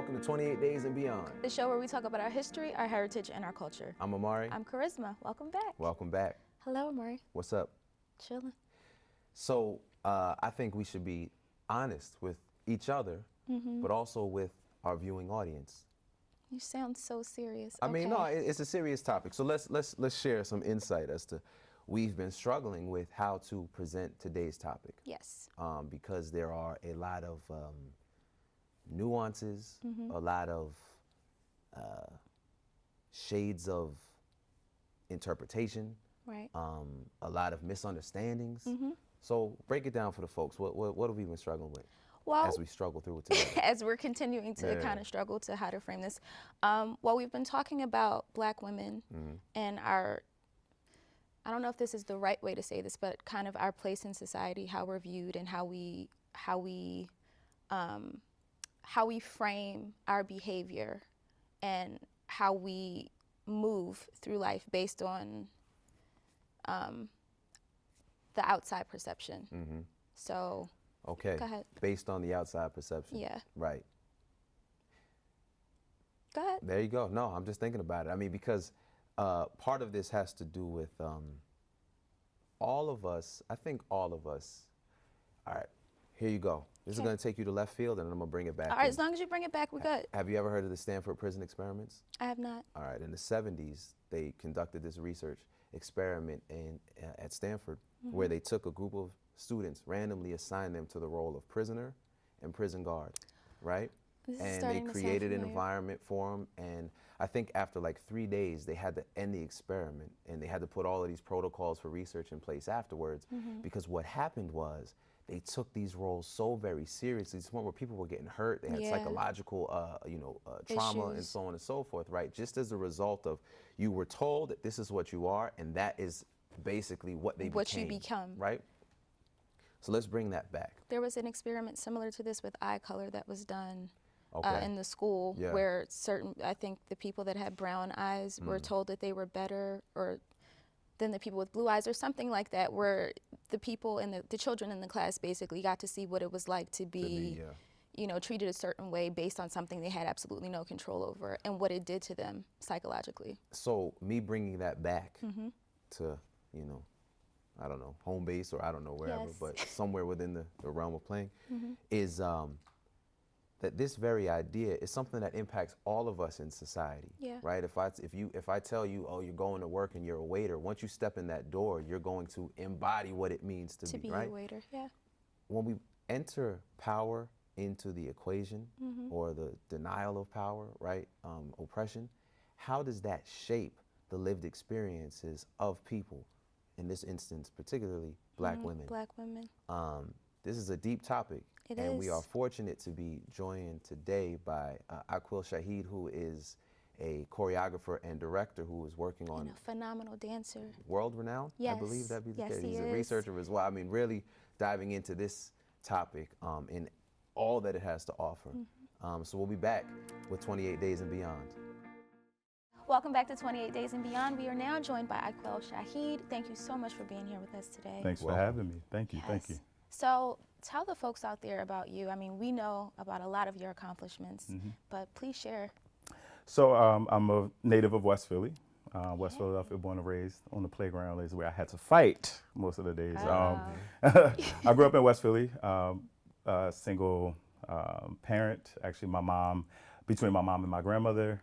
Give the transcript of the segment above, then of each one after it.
welcome to 28 Days and Beyond. The show where we talk about our history, our heritage, and our culture. I'm Amari. I'm Kharisma. Welcome back. Welcome back. Hello, Amari. What's up? Chilling. So I think we should be honest with each other, but also with our viewing audience. You sound so serious. I mean, no, it's a serious topic. So let's share some insight as to we've been struggling with how to present today's topic. Yes. Because there are a lot of nuances, a lot of shades of interpretation, right? A lot of misunderstandings. So break it down for the folks. What have we been struggling with? Well, as we struggle through it today? As we're continuing to kind of struggle to how to frame this, well, we've been talking about Black women and our, I don't know if this is the right way to say this, but kind of our place in society, how we're viewed, and how we frame our behavior and how we move through life based on the outside perception. So. Okay. Go ahead. Based on the outside perception. Yeah. Right. Go ahead. There you go. No, I'm just thinking about it. I mean, because part of this has to do with all of us. I think all of us. All right. Here you go. This is going to take you to left field, and I'm going to bring it back. All right. As long as you bring it back, we're good. Have you ever heard of the Stanford prison experiments? I have not. All right. In the 70s, they conducted this research experiment at Stanford where they took a group of students, randomly assigned them to the role of prisoner and prison guard, right? And they created an environment for them. And I think after like 3 days, they had to end the experiment, and they had to put all of these protocols for research in place afterwards, because what happened was they took these roles so very seriously. It's one where people were getting hurt. They had psychological, trauma and so on and so forth, right? Just as a result of you were told that this is what you are, and that is basically what they became. What you become. Right? So let's bring that back. There was an experiment similar to this with eye color that was done in the school, where I think the people that had brown eyes were told that they were better than the people with blue eyes or something like that, where the people in the children in the class basically got to see what it was like to be treated a certain way based on something they had absolutely no control over, and what it did to them psychologically. So me bringing that back to, I don't know, home base, or I don't know wherever, but somewhere within the realm of playing, is that this very idea is something that impacts all of us in society, right? If I tell you, oh, you're going to work and you're a waiter, once you step in that door, you're going to embody what it means to be, right? A waiter, When we enter power into the equation, or the denial of power, right, oppression, how does that shape the lived experiences of people? In this instance, particularly Black women. Black women. This is a deep topic, we are fortunate to be joined today by Iquail Shaheed, who is a choreographer and director who is working on a phenomenal dancer. World renowned, I believe that'd be the case. He's a researcher as well. I mean, really diving into this topic in all that it has to offer. So we'll be back with 28 Days and Beyond. Welcome back to 28 Days and Beyond. We are now joined by Iquail Shaheed. Thank you so much for being here with us today. Thanks for having me. Thank you, thank you. So tell the folks out there about you. I mean, we know about a lot of your accomplishments, but please share. So I'm a native of West Philly. West Philadelphia, born and raised. On the playground is where I had to fight most of the days. I grew up in West Philly, single parent. Actually, between my mom and my grandmother.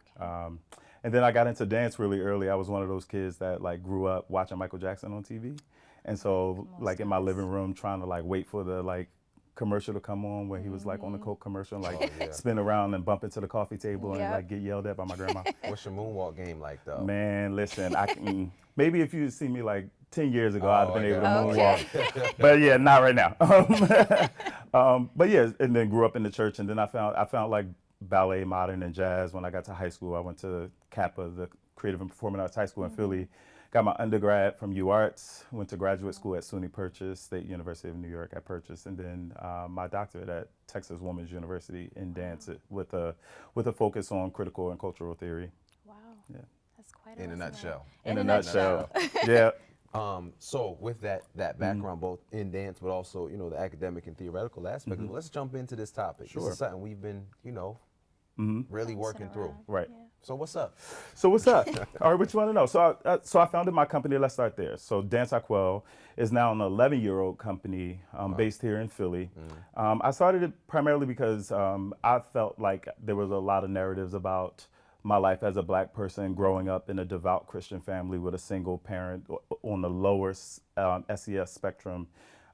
And then I got into dance really early. I was one of those kids that like grew up watching Michael Jackson on TV. And so like in my living room trying to like wait for the like commercial to come on where he was like on the Coke commercial, like spin around and bump into the coffee table and like get yelled at by my grandma. What's your moonwalk game like though? Man, listen, maybe if you see me like 10 years ago, I'd have been able to moonwalk. But yeah, not right now. But yeah, and then grew up in the church, and then I found like ballet, modern, and jazz. When I got to high school, I went to Kappa, the Creative and Performing Arts High School in Philly. Got my undergrad from UArts, went to graduate school at SUNY Purchase, State University of New York at Purchase, and then my doctorate at Texas Women's University in dance with a focus on critical and cultural theory. Wow. Yeah. That's quite in a nutshell. In a nutshell. Yeah. So with that background, both in dance, but also, the academic and theoretical aspect, let's jump into this topic. Sure. This is something we've been, really working through. Right. Yeah. So what's up? So what's up? All right, what you want to know? So I founded my company. Let's start there. So Dance Iquail is now an 11-year-old company based here in Philly. I started it primarily because I felt like there was a lot of narratives about my life as a Black person growing up in a devout Christian family with a single parent on the lower SES spectrum.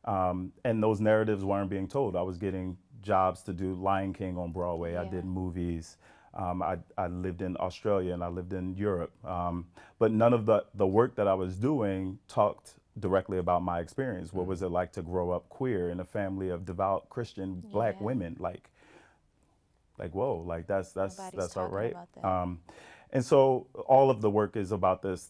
And those narratives weren't being told. I was getting jobs to do Lion King on Broadway. I did movies. I lived in Australia and I lived in Europe. But none of the work that I was doing talked directly about my experience. What was it like to grow up queer in a family of devout Christian Black women? Like whoa, like that's all right. And so all of the work is about this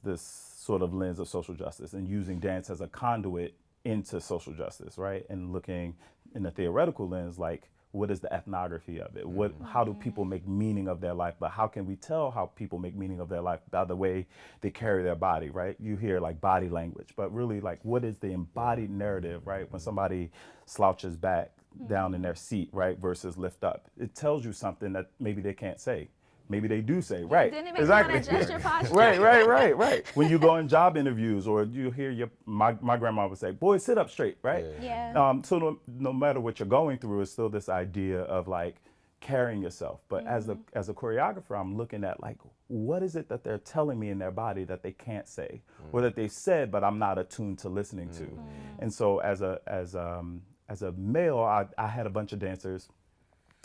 sort of lens of social justice and using dance as a conduit into social justice, right? And looking in a theoretical lens, like what is the ethnography of it? How do people make meaning of their life? But how can we tell how people make meaning of their life by the way they carry their body, right? You hear like body language, but really like what is the embodied narrative, right? When somebody slouches back down in their seat, right, versus lift up, it tells you something that maybe they can't say. Maybe they do say, right? Then it makes you want to adjust your posture. Right. When you go in job interviews, or you hear my grandma would say, "Boy, sit up straight," right? Yeah. So no matter what you're going through, it's still this idea of like carrying yourself. But as a choreographer, I'm looking at like, what is it that they're telling me in their body that they can't say, or that they've said, but I'm not attuned to listening to. And so as a male, I had a bunch of dancers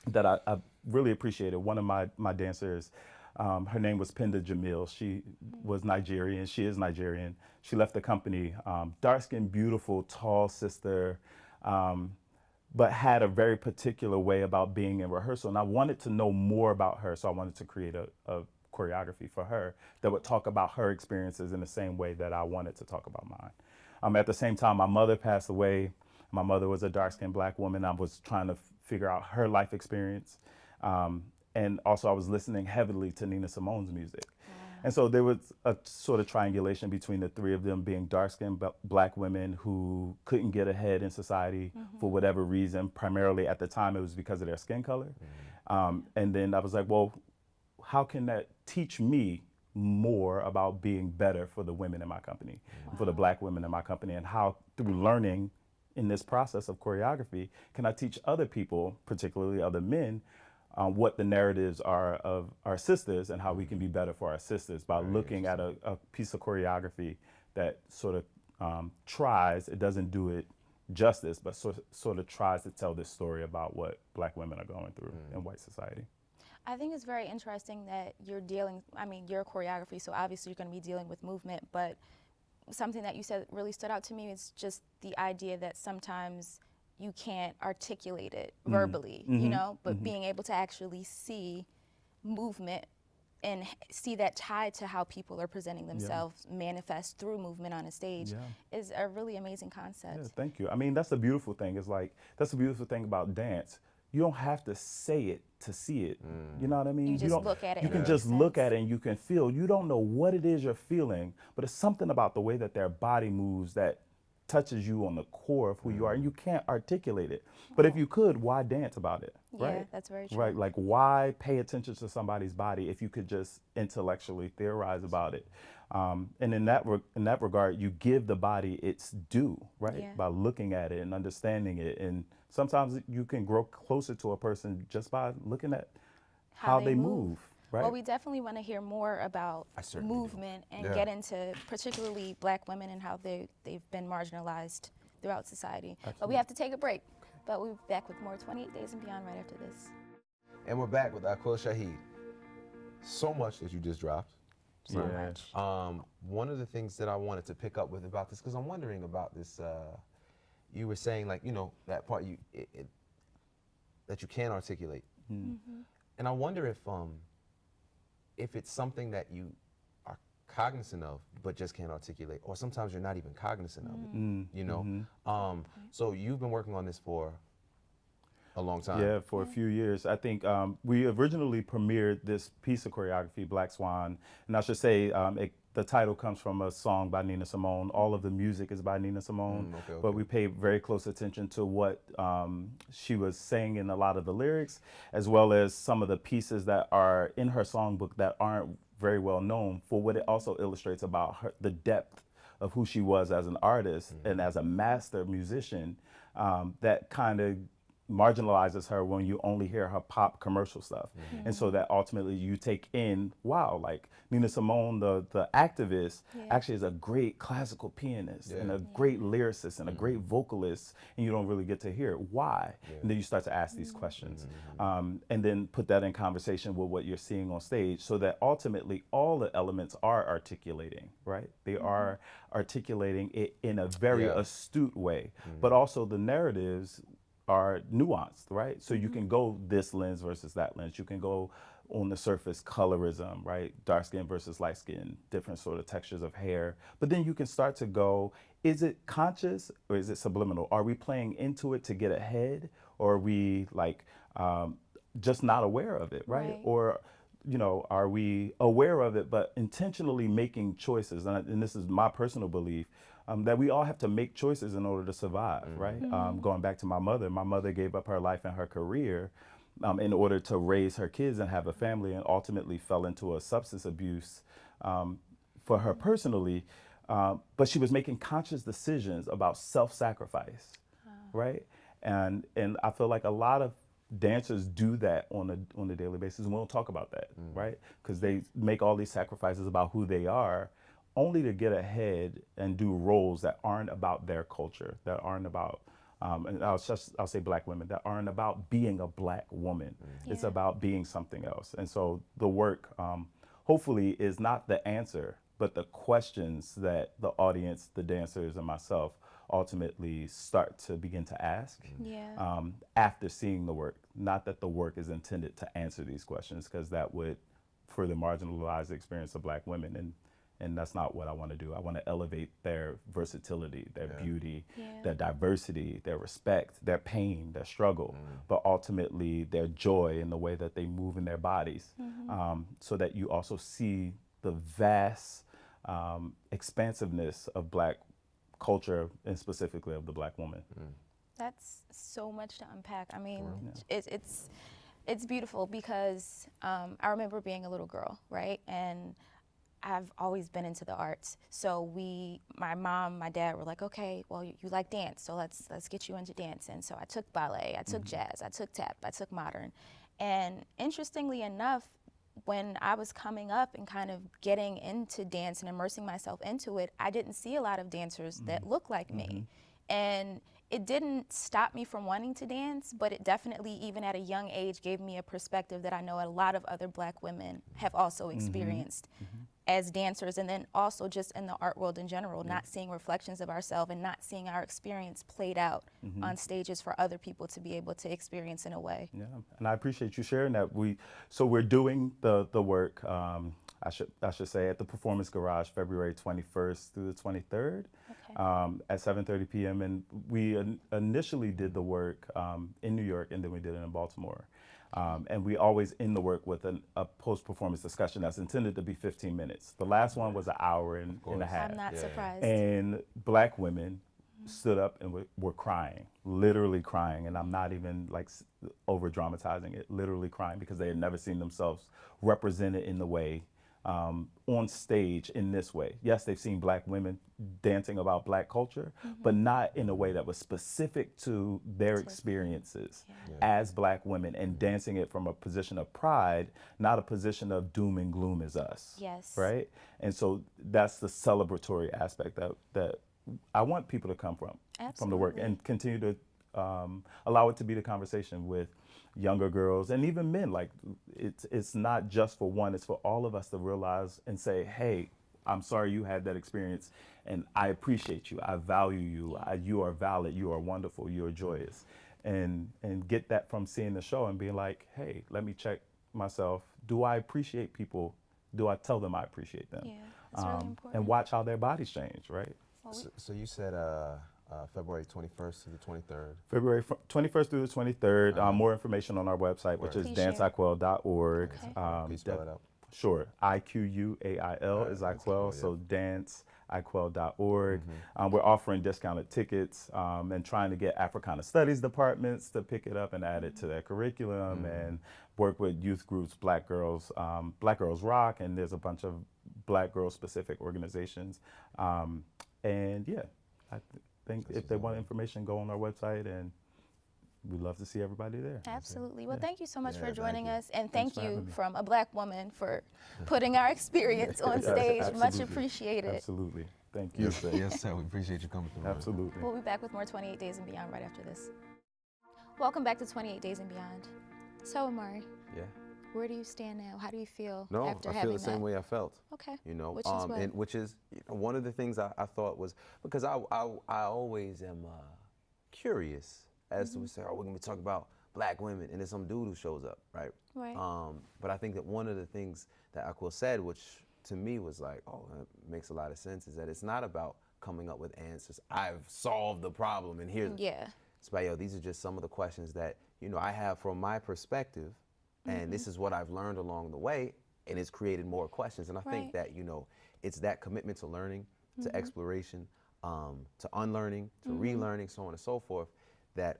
that I really appreciated. One of my dancers, her name was Penda Jamil. She was Nigerian. She is Nigerian. She left the company. Dark-skinned, beautiful, tall sister, but had a very particular way about being in rehearsal. And I wanted to know more about her, so I wanted to create a choreography for her that would talk about her experiences in the same way that I wanted to talk about mine. At the same time, my mother passed away. My mother was a dark-skinned Black woman. I was trying to figure out her life experience. And also I was listening heavily to Nina Simone's music. And so there was a sort of triangulation between the three of them being dark-skinned Black women who couldn't get ahead in society for whatever reason. Primarily at the time, it was because of their skin color. And then I was like, well, how can that teach me more about being better for the women in my company, for the Black women in my company, and how through learning in this process of choreography, can I teach other people, particularly other men, what the narratives are of our sisters and how we can be better for our sisters by looking at a piece of choreography that sort of tries, it doesn't do it justice, but sort of tries to tell this story about what Black women are going through in white society. I think it's very interesting that you're your choreography, so obviously you're going to be dealing with movement, but something that you said really stood out to me is just the idea that sometimes you can't articulate it verbally, you know, but being able to actually see movement and see that tied to how people are presenting themselves manifest through movement on a stage is a really amazing concept. Yeah, thank you. I mean, that's the beautiful thing. It's like, that's the beautiful thing about dance. You don't have to say it to see it. You know what I mean? You just look at it. You can just look at it and you can feel. You don't know what it is you're feeling, but it's something about the way that their body moves that touches you on the core of who you are, and you can't articulate it. But if you could, why dance about it, right? Yeah, that's very true. Right, like why pay attention to somebody's body if you could just intellectually theorize about it? And in that regard, you give the body its due, right? By looking at it and understanding it. And sometimes you can grow closer to a person just by looking at how they move. Right. Well, we definitely want to hear more about movement and get into particularly Black women and how they've been marginalized throughout society. Absolutely. But we have to take a break. But we'll be back with more 28 Days and Beyond right after this. And we're back with Iquail Shaheed. So much that you just dropped. So much. One of the things that I wanted to pick up with about this, because I'm wondering about this, you were saying like, you know, that part that you can't articulate. And I wonder if it's something that you are cognizant of, but just can't articulate, or sometimes you're not even cognizant of it, you know? So you've been working on this for a long time. Yeah, for a few years. I think we originally premiered this piece of choreography, Black Swan, and I should say the title comes from a song by Nina Simone. All of the music is by Nina Simone, but we paid very close attention to what she was saying in a lot of the lyrics, as well as some of the pieces that are in her songbook that aren't very well known for what it also illustrates about her, the depth of who she was as an artist and as a master musician, that kind of marginalizes her when you only hear her pop commercial stuff. And so that ultimately you take in, wow, like Nina Simone, the activist, actually is a great classical pianist and a great lyricist and a great vocalist, and you don't really get to hear it. Why? And then you start to ask these questions, and then put that in conversation with what you're seeing on stage, so that ultimately all the elements are articulating, right? They are articulating it in a very astute way, but also the narratives are nuanced, right? So you can go this lens versus that lens. You can go on the surface colorism, right? Dark skin versus light skin, different sort of textures of hair. But then you can start to go, is it conscious or is it subliminal? Are we playing into it to get ahead, or are we like just not aware of it, right? Or, you know, are we aware of it but intentionally making choices? And this is my personal belief, that we all have to make choices in order to survive, right? Going back to my mother gave up her life and her career in order to raise her kids and have a family, and ultimately fell into a substance abuse for her personally. But she was making conscious decisions about self-sacrifice, right? And I feel like a lot of dancers do that on a daily basis, and we don't talk about that, right? Because they make all these sacrifices about who they are, only to get ahead and do roles that aren't about their culture, that aren't about, and I'll say Black women, that aren't about being a Black woman. It's about being something else. And so the work, hopefully, is not the answer, but the questions that the audience, the dancers, and myself ultimately start to begin to ask after seeing the work. Not that the work is intended to answer these questions, because that would further marginalize the experience of Black women. And that's not what I want to do. I want to elevate their versatility, their beauty, their diversity, their respect, their pain, their struggle, but ultimately their joy in the way that they move in their bodies, so that you also see the vast expansiveness of Black culture, and specifically of the Black woman. That's so much to unpack. I mean, it's beautiful, because I remember being a little girl, right? And I've always been into the arts. So my mom, my dad were like, okay, well, you like dance, so let's get you into dance. And so I took ballet, I took jazz, I took tap, I took modern. And interestingly enough, when I was coming up and kind of getting into dance and immersing myself into it, I didn't see a lot of dancers that looked like me. And it didn't stop me from wanting to dance, but it definitely, even at a young age, gave me a perspective that I know a lot of other Black women have also experienced as dancers, and then also just in the art world in general, not seeing reflections of ourselves and not seeing our experience played out on stages for other people to be able to experience in a way. Yeah, and I appreciate you sharing that. So we're doing the work, I should say, at the Performance Garage, February 21st through the 23rd, at 7:30 p.m. And we initially did the work in New York, and then we did it in Baltimore. And we always end the work with a post-performance discussion that's intended to be 15 minutes. The last one was an hour and a half. I'm not surprised. And Black women stood up and were crying, literally crying. And I'm not even like over dramatizing it, literally crying, because they had never seen themselves represented in the way, on stage in this way. Yes, they've seen Black women dancing about Black culture, but not in a way that was specific to their experiences as Black women, and dancing it from a position of pride, not a position of doom and gloom as us. Yes. Right? And so that's the celebratory aspect that I want people to come from the work, and continue to allow it to be the conversation with younger girls and even men. Like it's not just for one, it's for all of us to realize and say, hey, I'm sorry you had that experience, and I appreciate you, I value you, you are valid, you are wonderful, you are joyous. And get that from seeing the show and being like, hey, let me check myself. Do I appreciate people? Do I tell them I appreciate them? Yeah, that's really important. And watch how their bodies change, right? So you said February 21st to the 23rd. February 21st through the 23rd. More information on our website, which is danceIquail.org. Please spell it out. Sure. Iquail is Iquail. So dance, Iquail.org. We're offering discounted tickets and trying to get Africana Studies departments to pick it up and add it to their curriculum and work with youth groups, Black Girls Rock, and there's a bunch of Black girl specific organizations. And yeah, I think if they want information, go on our website, and we'd love to see everybody there. Absolutely. Well, thank you so much for joining us, and thank you from a Black woman for putting our experience on stage. Much appreciated. Absolutely. Thank you. Yes, sir. Yes, sir. We appreciate you coming through. Absolutely. We'll be back with more 28 Days and Beyond right after this. Welcome back to 28 Days and Beyond. So, Amari. Yeah. Where do you stand now? How do you feel No, after I having feel the same way I felt. Okay. You know, which is one of the things I thought was, because I always am curious as to say, oh, we're gonna be talking about Black women, and there's some dude who shows up, right? Right. But I think that one of the things that Iquail said, which to me was like, oh, it makes a lot of sense, is that it's not about coming up with answers. I've solved the problem, and here's it's about, yo, these are just some of the questions that, you know, I have from my perspective. And this is what I've learned along the way, and it's created more questions. And I think that, you know, it's that commitment to learning, to exploration, to unlearning, to relearning, so on and so forth, that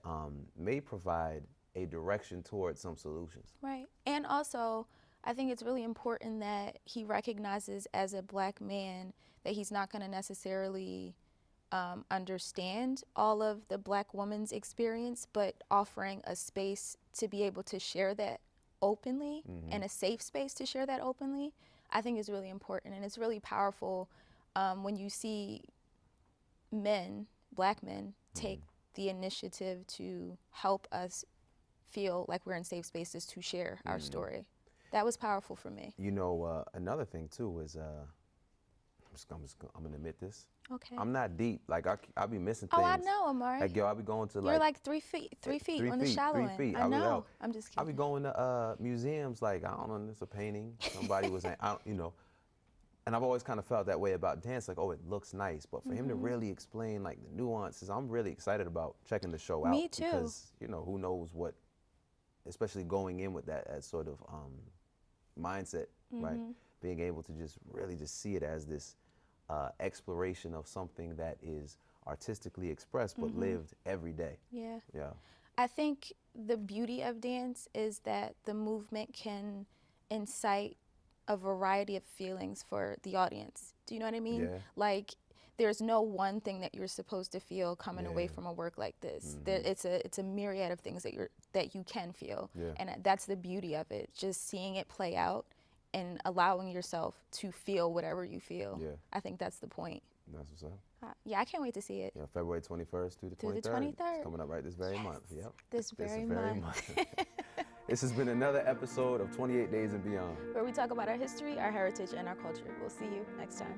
may provide a direction towards some solutions. Right. And also, I think it's really important that he recognizes as a Black man that he's not going to necessarily understand all of the Black woman's experience, but offering a space to be able to share that openly and a safe space to share that openly, I think is really important. And it's really powerful when you see men, Black men, take the initiative to help us feel like we're in safe spaces to share our story. That was powerful for me. You know, another thing too is, I'm gonna admit this. Okay. I'm not deep. Like I'll be missing things. Oh, I know, Amari. Like, yo, I'll be going to You're like 3 feet on the shallow end. 3 feet. I know. I'm just kidding. I'll be going to museums. Like, I don't know, it's a painting. Somebody was, you know. And I've always kind of felt that way about dance. Like, oh, it looks nice, but for him to really explain like the nuances, I'm really excited about checking the show out. Me too. Because, you know, who knows what, especially going in with that as sort of mindset, right? Being able to just really just see it as this exploration of something that is artistically expressed but lived every day. Yeah. Yeah. I think the beauty of dance is that the movement can incite a variety of feelings for the audience. Do you know what I mean? Yeah. Like, there's no one thing that you're supposed to feel coming away from a work like this. It's a myriad of things that you can feel, and that's the beauty of it. Just seeing it play out and allowing yourself to feel whatever you feel. Yeah. I think that's the point. That's what's up. Yeah, I can't wait to see it. Yeah, February 21st through the 23rd. The 23rd. It's coming up right this very month. Yep. This very month. This has been another episode of 28 Days and Beyond, where we talk about our history, our heritage, and our culture. We'll see you next time.